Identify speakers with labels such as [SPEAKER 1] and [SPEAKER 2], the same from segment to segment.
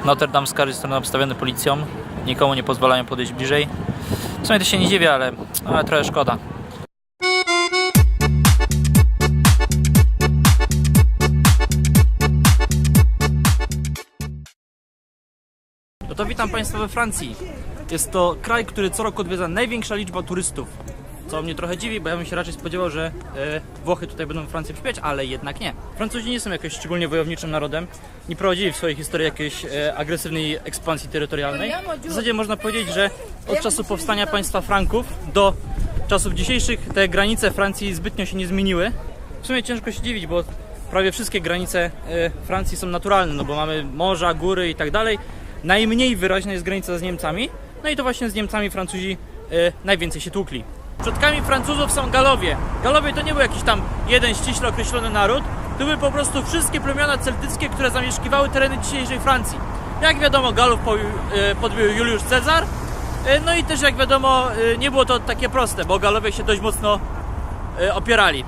[SPEAKER 1] Notre Dame z każdej strony obstawiony policją. Nikomu nie pozwalają podejść bliżej. W sumie to się nie dziwię, ale trochę szkoda. No to witam Państwa we Francji. Jest to kraj, który co roku odwiedza największa liczba turystów. Co mnie trochę dziwi, bo ja bym się raczej spodziewał, że Włochy tutaj będą Francję przypiać, ale jednak nie. Francuzi nie są jakoś szczególnie wojowniczym narodem. Nie prowadzili w swojej historii jakiejś agresywnej ekspansji terytorialnej. W zasadzie można powiedzieć, że od czasu powstania państwa Franków do czasów dzisiejszych te granice Francji zbytnio się nie zmieniły. W sumie ciężko się dziwić, bo prawie wszystkie granice Francji są naturalne, no bo mamy morza, góry i tak dalej. Najmniej wyraźna jest granica z Niemcami, no i to właśnie z Niemcami Francuzi najwięcej się tłukli. Przodkami Francuzów są Galowie. Galowie to nie był jakiś tam jeden ściśle określony naród, to były po prostu wszystkie plemiona celtyckie, które zamieszkiwały tereny dzisiejszej Francji. Jak wiadomo, Galów podbił Juliusz Cezar, no i też jak wiadomo nie było to takie proste, bo Galowie się dość mocno opierali.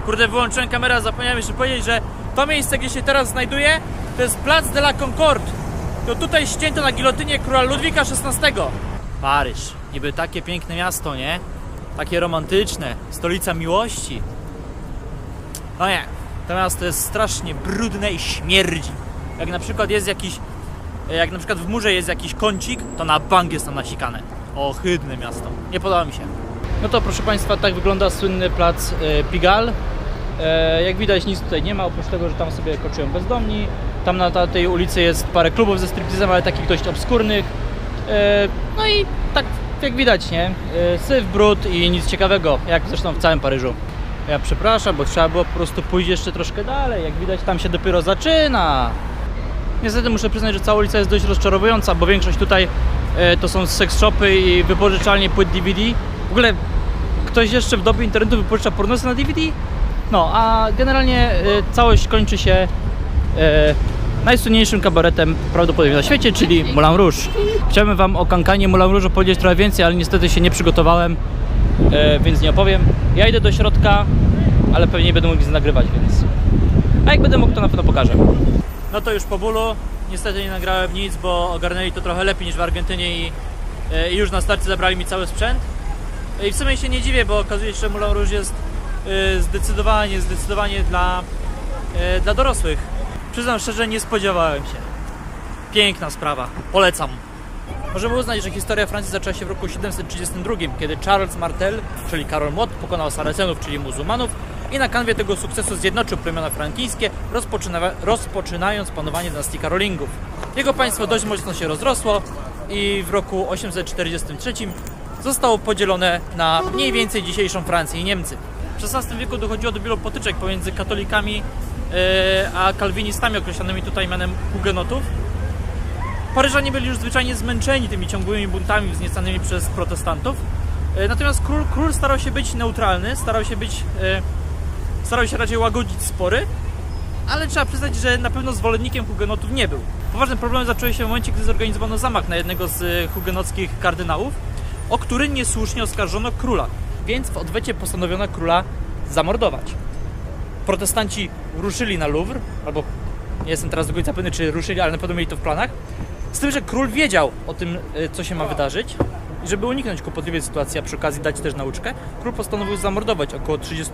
[SPEAKER 1] Kurde, wyłączyłem kamerę, a zapomniałem jeszcze powiedzieć, że to miejsce, gdzie się teraz znajduję, to jest Place de la Concorde. To tutaj ścięto na gilotynie króla Ludwika XVI. Paryż, niby takie piękne miasto, nie? Takie romantyczne, stolica miłości. No nie, to miasto jest strasznie brudne i śmierdzi. Jak na przykład w murze jest jakiś kącik, to na bank jest tam nasikane. Ohydne miasto, nie podoba mi się. No to proszę Państwa, tak wygląda słynny plac Pigalle. Jak widać nic tutaj nie ma, oprócz tego, że tam sobie koczują bezdomni. Tam na tej ulicy jest parę klubów ze striptizem, ale takich dość obskurnych. No i tak jak widać, nie? Syf, brud i nic ciekawego, jak zresztą w całym Paryżu. Ja przepraszam, bo trzeba było po prostu pójść jeszcze troszkę dalej. Jak widać, tam się dopiero zaczyna. Niestety muszę przyznać, że cała ulica jest dość rozczarowująca, bo większość tutaj to są sex shopy i wypożyczalnie płyt DVD. W ogóle ktoś jeszcze w dobie internetu wypożycza pornosy na DVD? No, a generalnie całość kończy się najsłynniejszym kabaretem prawdopodobnie na świecie, czyli Moulin Rouge. Chciałbym Wam o kankanie Moulin Rouge opowiedzieć trochę więcej, ale niestety się nie przygotowałem, więc nie opowiem. Ja idę do środka, ale pewnie nie będę mógł nic nagrywać, więc... A jak będę mógł, to na pewno pokażę. No to już po bólu. Niestety nie nagrałem nic, bo ogarnęli to trochę lepiej niż w Argentynie i już na starcie zabrali mi cały sprzęt. I w sumie się nie dziwię, bo okazuje się, że Moulin Rouge jest zdecydowanie dla dorosłych. Przyznam szczerze, nie spodziewałem się. Piękna sprawa, polecam. Możemy uznać, że historia Francji zaczęła się w roku 732, kiedy Charles Martel, czyli Karol Młot, pokonał Saracenów, czyli muzułmanów, i na kanwie tego sukcesu zjednoczył plemiona frankijskie, rozpoczynając panowanie dynastii Karolingów. Jego państwo dość mocno się rozrosło i w roku 843 zostało podzielone na mniej więcej dzisiejszą Francję i Niemcy. W XVI wieku dochodziło do wielu potyczek pomiędzy katolikami a kalwinistami, określanymi tutaj mianem hugenotów. Paryżanie byli już zwyczajnie zmęczeni tymi ciągłymi buntami wzniecanymi przez protestantów. Natomiast król starał się być neutralny, starał się raczej łagodzić spory, ale trzeba przyznać, że na pewno zwolennikiem hugenotów nie był. Poważne problemy zaczęły się w momencie, gdy zorganizowano zamach na jednego z hugenockich kardynałów, o który niesłusznie oskarżono króla, więc w odwecie postanowiono króla zamordować. Protestanci ruszyli na Louvre, albo nie jestem teraz do końca pewny, czy ruszyli, ale na pewno mieli to w planach, z tym, że król wiedział o tym, co się ma wydarzyć, i żeby uniknąć kłopotliwej sytuacji, a przy okazji dać też nauczkę, król postanowił zamordować około 30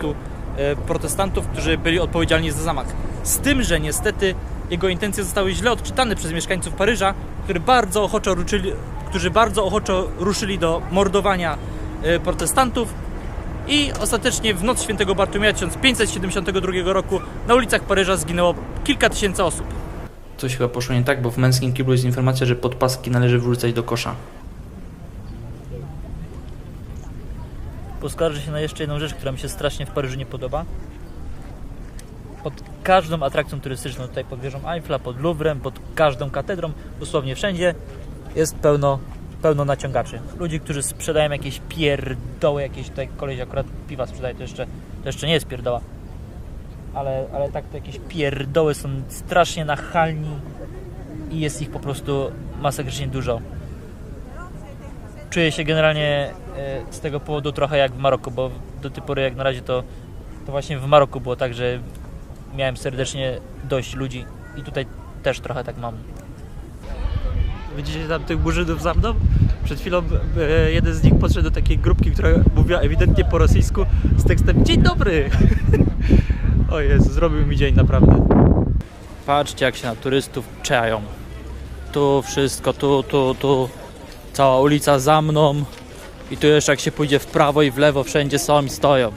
[SPEAKER 1] protestantów, którzy byli odpowiedzialni za zamach. Z tym, że niestety jego intencje zostały źle odczytane przez mieszkańców Paryża, którzy bardzo ochoczo ruszyli do mordowania protestantów, i ostatecznie w noc świętego Bartłomieja 1572 roku na ulicach Paryża zginęło kilka tysięcy osób. Coś chyba poszło nie tak, bo w męskim kiblu jest informacja, że podpaski należy wrzucać do kosza. Poskarżę się na jeszcze jedną rzecz, która mi się strasznie w Paryżu nie podoba. Pod każdą atrakcją turystyczną, tutaj pod wieżą Eiffla, pod Louvrem, pod każdą katedrą, dosłownie wszędzie jest pełno naciągaczy. Ludzi, którzy sprzedają jakieś pierdoły, jakieś tutaj koleś akurat piwa sprzedaje, to jeszcze nie jest pierdoła. Ale tak, to jakieś pierdoły są strasznie nachalni i jest ich po prostu masakrycznie dużo. Czuję się generalnie z tego powodu trochę jak w Maroku, bo do tej pory jak na razie to właśnie w Maroku było tak, że miałem serdecznie dość ludzi i tutaj też trochę tak mam. Widzicie tam tych murzynów za mną? Przed chwilą jeden z nich podszedł do takiej grupki, która mówiła ewidentnie po rosyjsku z tekstem dzień dobry! O Jezu, zrobił mi dzień naprawdę. Patrzcie, jak się na turystów czają. Tu wszystko, tu. Cała ulica za mną. I tu jeszcze jak się pójdzie w prawo i w lewo, wszędzie są i stoją.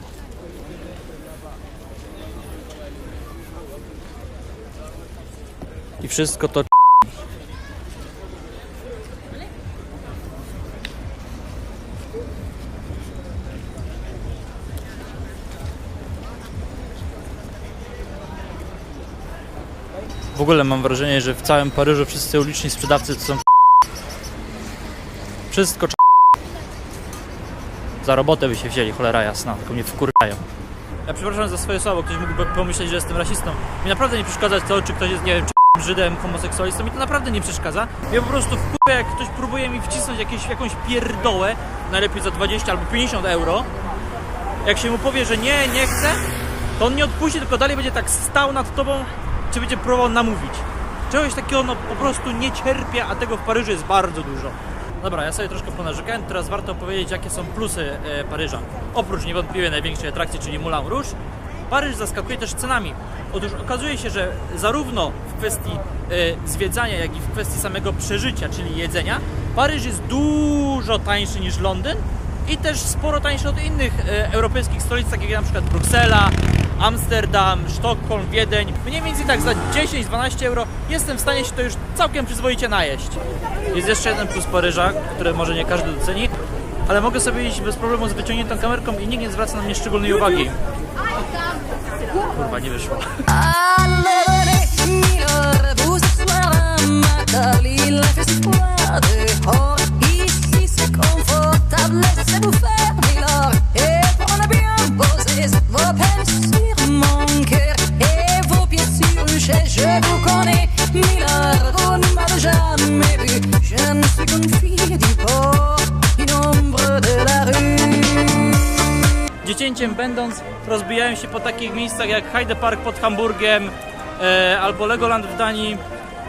[SPEAKER 1] I wszystko to w ogóle mam wrażenie, że w całym Paryżu wszyscy uliczni sprzedawcy to są wszystko za robotę by się wzięli, cholera jasna, tylko mnie wkurzają. Ja przepraszam za swoje słowo, ktoś mógłby pomyśleć, że jestem rasistą. Mi naprawdę nie przeszkadza to, czy ktoś jest, nie wiem, czy Żydem, homoseksualistą, mi to naprawdę nie przeszkadza. Ja po prostu wkurza, jak ktoś próbuje mi wcisnąć jakąś pierdołę, najlepiej za 20 albo 50 euro. Jak się mu powie, że nie chce, to on nie odpuści, tylko dalej będzie tak stał nad tobą, czy będzie próbował namówić. Czegoś takiego no po prostu nie cierpię, a tego w Paryżu jest bardzo dużo. Dobra, ja sobie troszkę ponarzekałem, teraz warto opowiedzieć, jakie są plusy Paryża. Oprócz niewątpliwie największej atrakcji, czyli Moulin Rouge, Paryż zaskakuje też cenami. Otóż okazuje się, że zarówno w kwestii zwiedzania, jak i w kwestii samego przeżycia, czyli jedzenia, Paryż jest dużo tańszy niż Londyn i też sporo tańszy od innych europejskich stolic, takich jak na przykład Bruksela, Amsterdam, Sztokholm, Wiedeń. Mniej więcej tak za 10-12 euro jestem w stanie się to już całkiem przyzwoicie najeść. Jest jeszcze jeden plus Paryża, który może nie każdy doceni, ale mogę sobie iść bez problemu z wyciągniętą kamerką i nikt nie zwraca na mnie szczególnej uwagi. Kurwa, nie wyszło.
[SPEAKER 2] Je vous connais, Miller, vous ne m'avez jamais vu. Je ne suis qu'une fille du port, une ombre de la rue.
[SPEAKER 1] Dziecięciem będąc, rozbijają się po takich miejscach jak Heide Park pod Hamburgiem albo Legoland w Danii.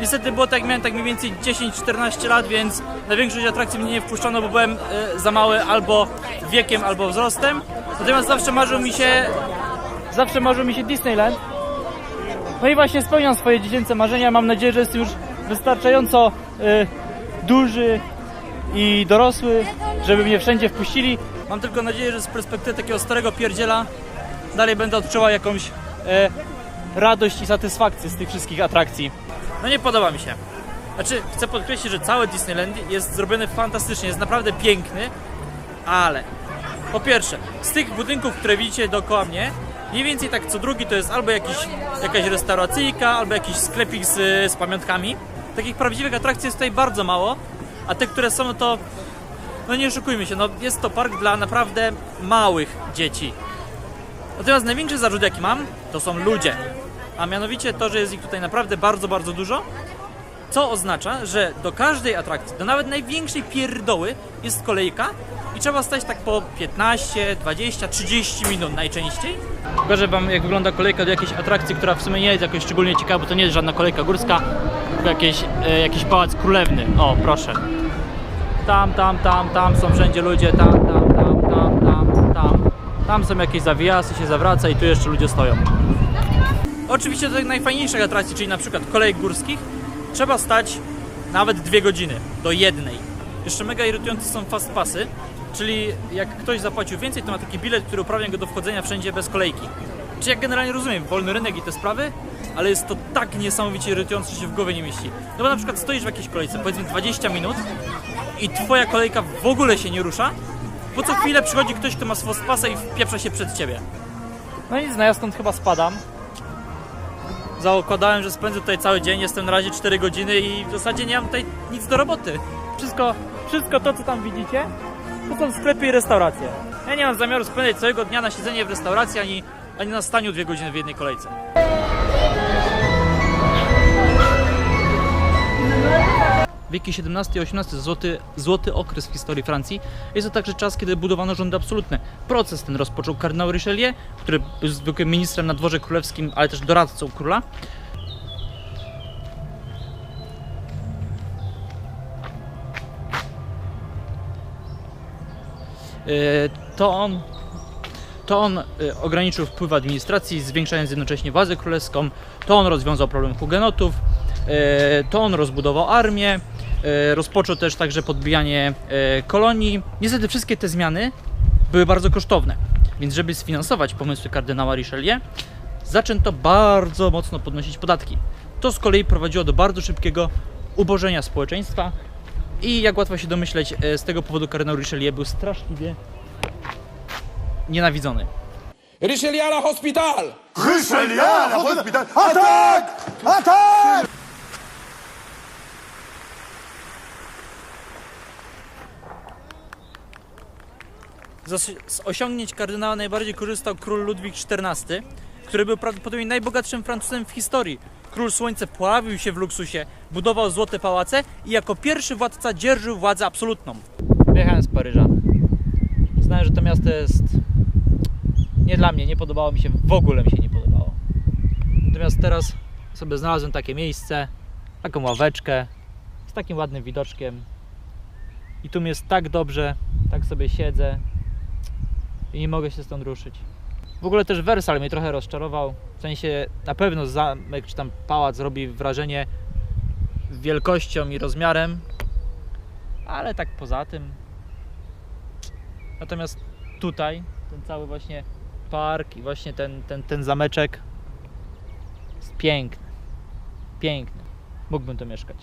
[SPEAKER 1] Niestety było tak, miałem tak mniej więcej 10-14 lat, więc na większość atrakcji mnie nie wpuszczono, bo byłem za mały albo wiekiem, albo wzrostem. Natomiast zawsze marzył mi się Disneyland. No i właśnie spełniam swoje dziecięce marzenia. Mam nadzieję, że jest już wystarczająco duży i dorosły, żeby mnie wszędzie wpuścili. Mam tylko nadzieję, że z perspektywy takiego starego pierdziela dalej będę odczuwał jakąś radość i satysfakcję z tych wszystkich atrakcji. No nie podoba mi się. Znaczy, chcę podkreślić, że cały Disneyland jest zrobiony fantastycznie, jest naprawdę piękny, ale po pierwsze, z tych budynków, które widzicie dookoła mnie, mniej więcej tak co drugi to jest albo jakaś restauracyjka, albo jakiś sklepik z pamiątkami. Takich prawdziwych atrakcji jest tutaj bardzo mało, a te, które są, to no nie oszukujmy się, no jest to park dla naprawdę małych dzieci. Natomiast największy zarzut jaki mam, to są ludzie. A mianowicie to, że jest ich tutaj naprawdę bardzo, bardzo dużo, co oznacza, że do każdej atrakcji, do nawet największej pierdoły jest kolejka i trzeba stać tak po 15, 20, 30 minut najczęściej. Pokażę wam, jak wygląda kolejka do jakiejś atrakcji, która w sumie nie jest jakoś szczególnie ciekawa, bo to nie jest żadna kolejka górska, tylko jakiś pałac królewny. O, proszę. Tam są wszędzie ludzie, tam. Tam są jakieś zawijasy, się zawraca i tu jeszcze ludzie stoją. Oczywiście do tych najfajniejszych atrakcji, czyli na przykład kolejek górskich, trzeba stać nawet 2 godziny do jednej. Jeszcze mega irytujące są fast passy, czyli jak ktoś zapłacił więcej, to ma taki bilet, który uprawnia go do wchodzenia wszędzie bez kolejki. Czyli ja generalnie rozumiem wolny rynek i te sprawy, ale jest to tak niesamowicie irytujące, że się w głowie nie mieści. No bo na przykład stoisz w jakiejś kolejce, powiedzmy 20 minut i twoja kolejka w ogóle się nie rusza, bo co chwilę przychodzi ktoś, kto ma fast passa i wpieprza się przed ciebie. No nic, no ja stąd chyba spadam. Zakładałem, że spędzę tutaj cały dzień, jestem na razie 4 godziny i w zasadzie nie mam tutaj nic do roboty. Wszystko to, co tam widzicie, to są sklepy i restauracje. Ja nie mam zamiaru spędzać całego dnia na siedzenie w restauracji, ani na staniu 2 godziny w jednej kolejce. Wieki XVII i XVIII złoty okres w historii Francji. Jest to także czas, kiedy budowano rządy absolutne. Proces ten rozpoczął kardynał Richelieu, który był zwykłym ministrem na dworze królewskim, ale też doradcą króla. to on ograniczył wpływ administracji, zwiększając jednocześnie władzę królewską, to on rozwiązał problem hugenotów, to on rozbudował armię, rozpoczął też także podbijanie kolonii. Niestety wszystkie te zmiany były bardzo kosztowne, więc żeby sfinansować pomysły kardynała Richelieu, zaczęto bardzo mocno podnosić podatki. To z kolei prowadziło do bardzo szybkiego ubożenia społeczeństwa i jak łatwo się domyśleć, z tego powodu kardynał Richelieu był straszliwie nienawidzony.
[SPEAKER 3] Richelieu à la hospital!
[SPEAKER 4] Richelieu à la hospital. Attaque! Attaque!
[SPEAKER 1] Z osiągnięć kardynała najbardziej korzystał król Ludwik XIV, który był prawdopodobnie najbogatszym Francuzem w historii. Król Słońce pławił się w luksusie, budował złote pałace i jako pierwszy władca dzierżył władzę absolutną. Wyjechałem z Paryża. Znałem, że to miasto jest nie dla mnie, nie podobało mi się, w ogóle mi się nie podobało. Natomiast teraz sobie znalazłem takie miejsce, taką ławeczkę, z takim ładnym widoczkiem. I tu mi jest tak dobrze, tak sobie siedzę i nie mogę się stąd ruszyć. W ogóle też Wersal mnie trochę rozczarował, w sensie na pewno zamek czy tam pałac robi wrażenie wielkością i rozmiarem, ale tak poza tym. Natomiast tutaj, ten cały właśnie park i właśnie ten zameczek jest piękny, piękny. Mógłbym tu mieszkać.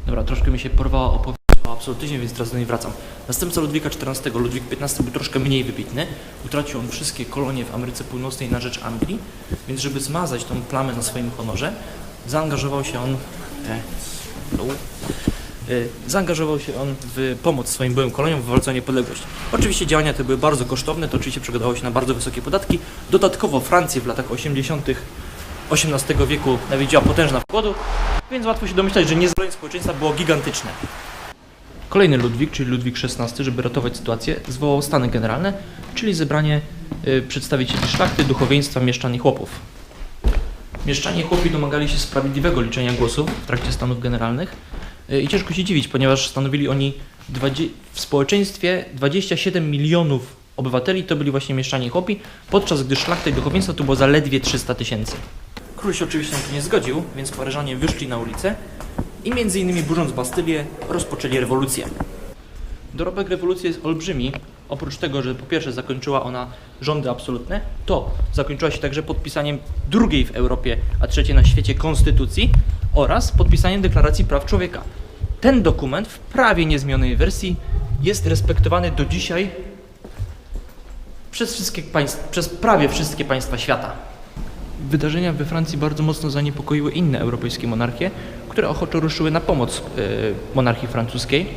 [SPEAKER 1] Dobra, troszkę mi się porwała opowieść o absolutyzmie, więc teraz do niej wracam. Następca Ludwika XIV, Ludwik XV, był troszkę mniej wybitny. Utracił on wszystkie kolonie w Ameryce Północnej na rzecz Anglii, więc żeby zmazać tą plamę na swoim honorze, zaangażował się on w pomoc swoim byłym koloniom w walce o niepodległość. Oczywiście działania te były bardzo kosztowne, to oczywiście przekładało się na bardzo wysokie podatki. Dodatkowo Francję w latach 80. XVIII wieku nawiedziła potężna wgłodu, więc łatwo się domyślać, że niezadowolenie społeczeństwa było gigantyczne. Kolejny Ludwik, czyli Ludwik XVI, żeby ratować sytuację, zwołał stany generalne, czyli zebranie przedstawicieli szlachty, duchowieństwa, mieszczan i chłopów. Mieszczanie i chłopi domagali się sprawiedliwego liczenia głosów w trakcie stanów generalnych i ciężko się dziwić, ponieważ stanowili oni w społeczeństwie 27 milionów obywateli, to byli właśnie mieszczanie i chłopi, podczas gdy szlachta i duchowieństwo to było zaledwie 300 000. Król się oczywiście na to nie zgodził, więc Paryżanie wyszli na ulicę i między innymi burząc Bastylię rozpoczęli rewolucję. Dorobek rewolucji jest olbrzymi. Oprócz tego, że po pierwsze zakończyła ona rządy absolutne, to zakończyła się także podpisaniem drugiej w Europie, a trzeciej na świecie konstytucji oraz podpisaniem Deklaracji Praw Człowieka. Ten dokument w prawie niezmienionej wersji jest respektowany do dzisiaj przez prawie wszystkie państwa świata. Wydarzenia we Francji bardzo mocno zaniepokoiły inne europejskie monarchie, które ochoczo ruszyły na pomoc monarchii francuskiej.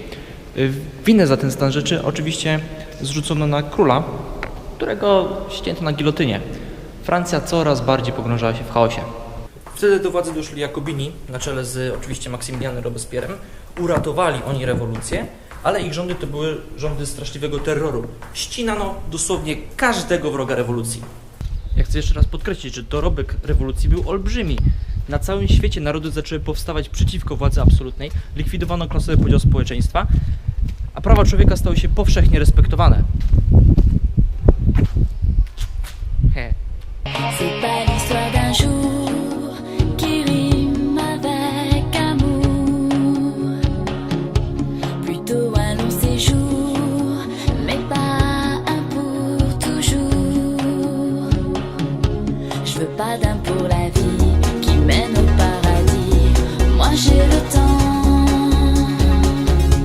[SPEAKER 1] Winę za ten stan rzeczy oczywiście zrzucono na króla, którego ścięto na gilotynie. Francja coraz bardziej pogrążała się w chaosie. Wtedy do władzy doszli Jakobini, na czele z oczywiście Maksymilianem Robespierrem. Uratowali oni rewolucję, ale ich rządy to były rządy straszliwego terroru. Ścinano dosłownie każdego wroga rewolucji. Ja chcę jeszcze raz podkreślić, że dorobek rewolucji był olbrzymi. Na całym świecie narody zaczęły powstawać przeciwko władzy absolutnej, likwidowano klasowy podział społeczeństwa, a prawa człowieka stały się powszechnie respektowane.
[SPEAKER 5] C'est pas l'histoire d'un jour qui rime avec amour, plutôt un long séjour, mais pas un pour toujours. Je veux pas d'un pour la vie qui mène au paradis, moi j'ai le temps.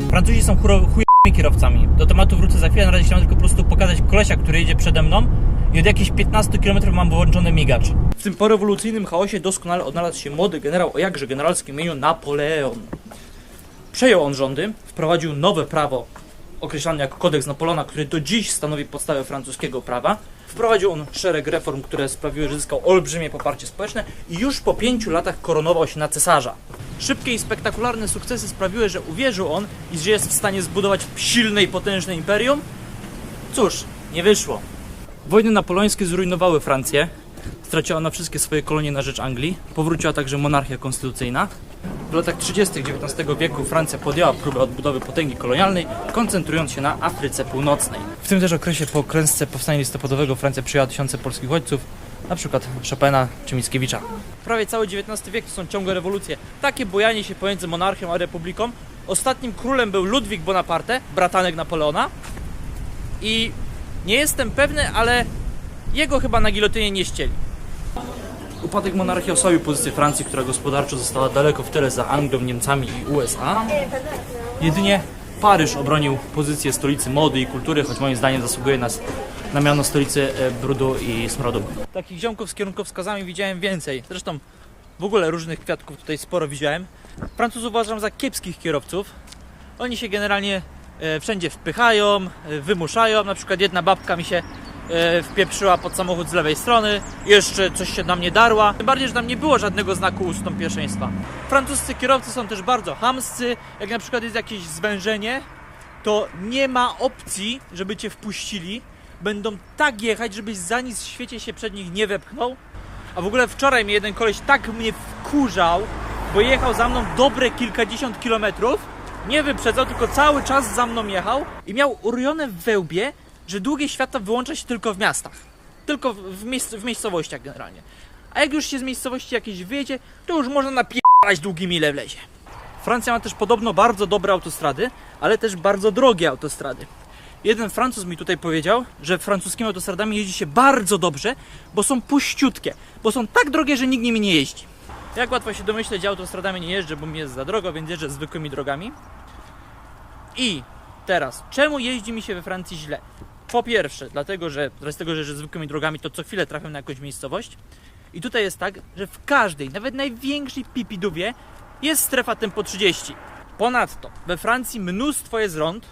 [SPEAKER 1] Francuzi są chujowymi kierowcami. Do tematu wrócę za chwilę, na razie chciałem tylko po prostu pokazać kolesia, który jedzie przede mną i od jakichś 15 km mam włączony migacz. W tym porewolucyjnym chaosie doskonale odnalazł się młody generał o jakże generalskim imieniu Napoleon. Przejął on rządy, wprowadził nowe prawo określane jako kodeks Napoleona, który do dziś stanowi podstawę francuskiego prawa. Wprowadził on szereg reform, które sprawiły, że zyskał olbrzymie poparcie społeczne i już po 5 latach koronował się na cesarza. Szybkie i spektakularne sukcesy sprawiły, że uwierzył on, iż jest w stanie zbudować silne i potężne imperium. Cóż, nie wyszło. Wojny napoleońskie zrujnowały Francję. Straciła ona wszystkie swoje kolonie na rzecz Anglii. Powróciła także monarchia konstytucyjna. W latach 30. XIX wieku Francja podjęła próbę odbudowy potęgi kolonialnej, koncentrując się na Afryce Północnej. W tym też okresie po klęsce powstania listopadowego Francja przyjęła tysiące polskich uchodźców, na przykład Chopina czy Mickiewicza. Prawie cały XIX wiek to są ciągłe rewolucje. Takie bujanie się pomiędzy monarchią a republiką. Ostatnim królem był Ludwik Bonaparte, bratanek Napoleona. I nie jestem pewny, ale jego chyba na gilotynie nie ścieli. Upadek monarchii osłabił pozycję Francji, która gospodarczo została daleko w tyle za Anglią, Niemcami i USA. Jedynie Paryż obronił pozycję stolicy mody i kultury, choć moim zdaniem zasługuje na miano stolicy brudu i smrodu. Takich ziomków z kierunkowskazami widziałem więcej. Zresztą w ogóle różnych kwiatków tutaj sporo widziałem. Francuzów uważam za kiepskich kierowców. Oni się generalnie wszędzie wpychają, wymuszają. Na przykład jedna babka mi się wpieprzyła pod samochód z lewej strony, jeszcze coś się na mnie darła. Tym bardziej, że tam nie było żadnego znaku ustąp pierwszeństwa. Francuscy kierowcy są też bardzo chamscy. Jak na przykład jest jakieś zwężenie, to nie ma opcji, żeby cię wpuścili. Będą tak jechać, żebyś za nic w świecie się przed nich nie wepchnął. A w ogóle wczoraj mnie jeden koleś tak mnie wkurzał, bo jechał za mną dobre kilkadziesiąt kilometrów. Nie wyprzedzał, tylko cały czas za mną jechał i miał urojone w wełbie, że długie światła wyłącza się tylko w miastach. Tylko w miejscowościach generalnie. A jak już się z miejscowości jakieś wyjedzie, to już można napierdalać długimi ile wlezie. Francja ma też podobno bardzo dobre autostrady, ale też bardzo drogie autostrady. Jeden Francuz mi tutaj powiedział, że francuskimi autostradami jeździ się bardzo dobrze, bo są puściutkie, bo są tak drogie, że nikt nimi nie jeździ. Jak łatwo się domyśleć, autostradami nie jeżdżę, bo mi jest za drogo, więc jeżdżę zwykłymi drogami. I teraz, czemu jeździ mi się we Francji źle? Po pierwsze, dlatego, że z tego, że jeżdżę zwykłymi drogami, to co chwilę trafiam na jakąś miejscowość. I tutaj jest tak, że w każdej, nawet największej pipidówie jest strefa tempo 30. Ponadto we Francji mnóstwo jest rond.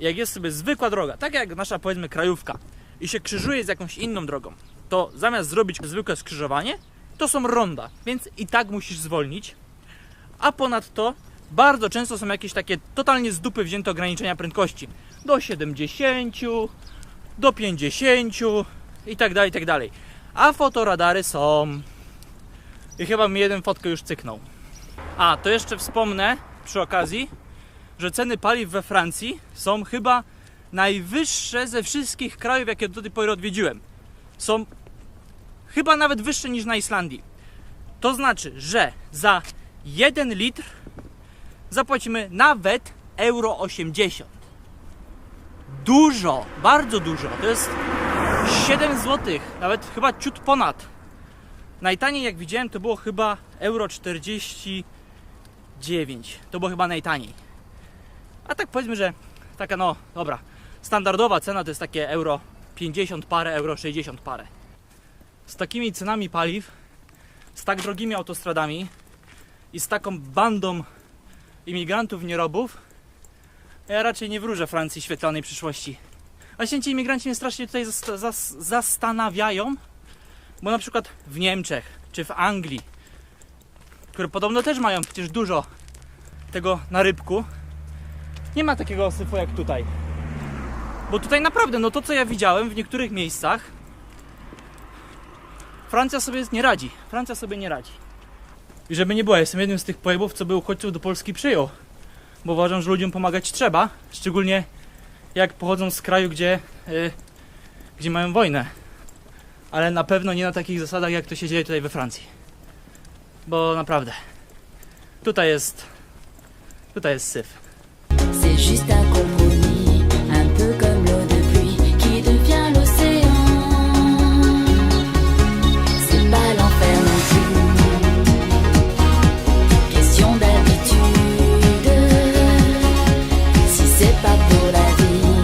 [SPEAKER 1] Jak jest sobie zwykła droga, tak jak nasza, powiedzmy, krajówka, i się krzyżuje z jakąś inną drogą, to zamiast zrobić zwykłe skrzyżowanie, to są ronda, więc i tak musisz zwolnić. A ponadto bardzo często są jakieś takie totalnie z dupy wzięte ograniczenia prędkości. Do 70, do 50 i tak dalej, i tak dalej. A fotoradary są. I chyba mi jeden fotkę już cyknął. A, to jeszcze wspomnę przy okazji, że ceny paliw we Francji są chyba najwyższe ze wszystkich krajów, jakie do tej pory odwiedziłem. Są chyba nawet wyższe niż na Islandii. To znaczy, że za 1 litr zapłacimy nawet euro 80. Dużo, bardzo dużo. To jest 7 zł, nawet chyba ciut ponad. Najtaniej jak widziałem to było chyba euro 49. To było chyba najtaniej. A tak powiedzmy, że taka no, dobra, standardowa cena to jest takie euro 50 parę, euro 60 parę. Z takimi cenami paliw, z tak drogimi autostradami i z taką bandą imigrantów nierobów, ja raczej nie wróżę Francji świetlanej przyszłości. Właśnie ci imigranci mnie strasznie tutaj zastanawiają, bo na przykład w Niemczech czy w Anglii, które podobno też mają przecież dużo tego na rybku, nie ma takiego syfu jak tutaj. Bo tutaj naprawdę, no to co ja widziałem w niektórych miejscach, Francja sobie nie radzi. Francja sobie nie radzi. I żeby nie było, jestem jednym z tych pojebów, co by uchodźców do Polski przyjął. Bo uważam, że ludziom pomagać trzeba. Szczególnie jak pochodzą z kraju, gdzie mają wojnę. Ale na pewno nie na takich zasadach, jak to się dzieje tutaj we Francji. Bo naprawdę, tutaj jest syf.
[SPEAKER 5] C'est juste un compromis, un peu comme l'eau de pluie qui devient l'océan. C'est pas l'enfer non plus, question d'habitude. Si c'est pas pour la vie,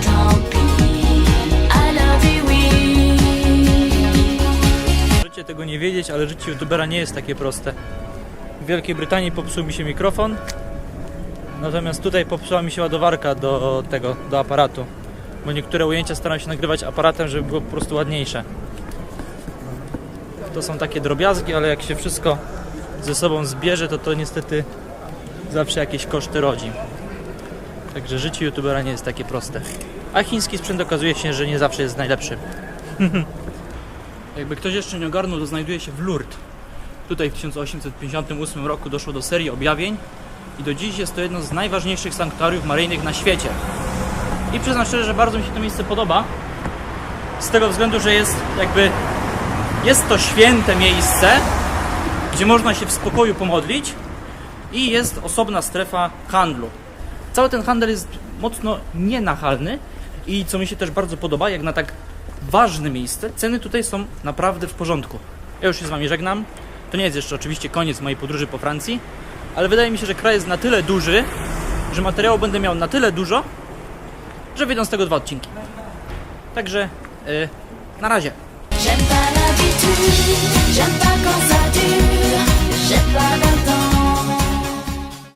[SPEAKER 5] tant pis, alors dis oui.
[SPEAKER 1] Możecie tego nie wiedzieć, ale życie youtubera nie jest takie proste. W Wielkiej Brytanii popsuł mi się mikrofon. Natomiast tutaj popsuła mi się ładowarka do aparatu, bo niektóre ujęcia staram się nagrywać aparatem, żeby było po prostu ładniejsze. To są takie drobiazgi, ale jak się wszystko ze sobą zbierze, to niestety zawsze jakieś koszty rodzi. Także życie youtubera nie jest takie proste. A chiński sprzęt okazuje się, że nie zawsze jest najlepszy. Jakby ktoś jeszcze nie ogarnął, to znajduje się w Lourdes. Tutaj w 1858 roku doszło do serii objawień i do dziś jest to jedno z najważniejszych sanktuariów maryjnych na świecie. I przyznam szczerze, że bardzo mi się to miejsce podoba, z tego względu, że jest to święte miejsce, gdzie można się w spokoju pomodlić i jest osobna strefa handlu. Cały ten handel jest mocno nienachalny i co mi się też bardzo podoba, jak na tak ważne miejsce, ceny tutaj są naprawdę w porządku. Ja już się z Wami żegnam. To nie jest jeszcze oczywiście koniec mojej podróży po Francji, ale wydaje mi się, że kraj jest na tyle duży, że materiału będę miał na tyle dużo, że wyjdą z tego 2 odcinki. Także na razie.
[SPEAKER 5] J'aime pas l'habitude, j'aime pas quand ça dure, j'ai pas d'intention.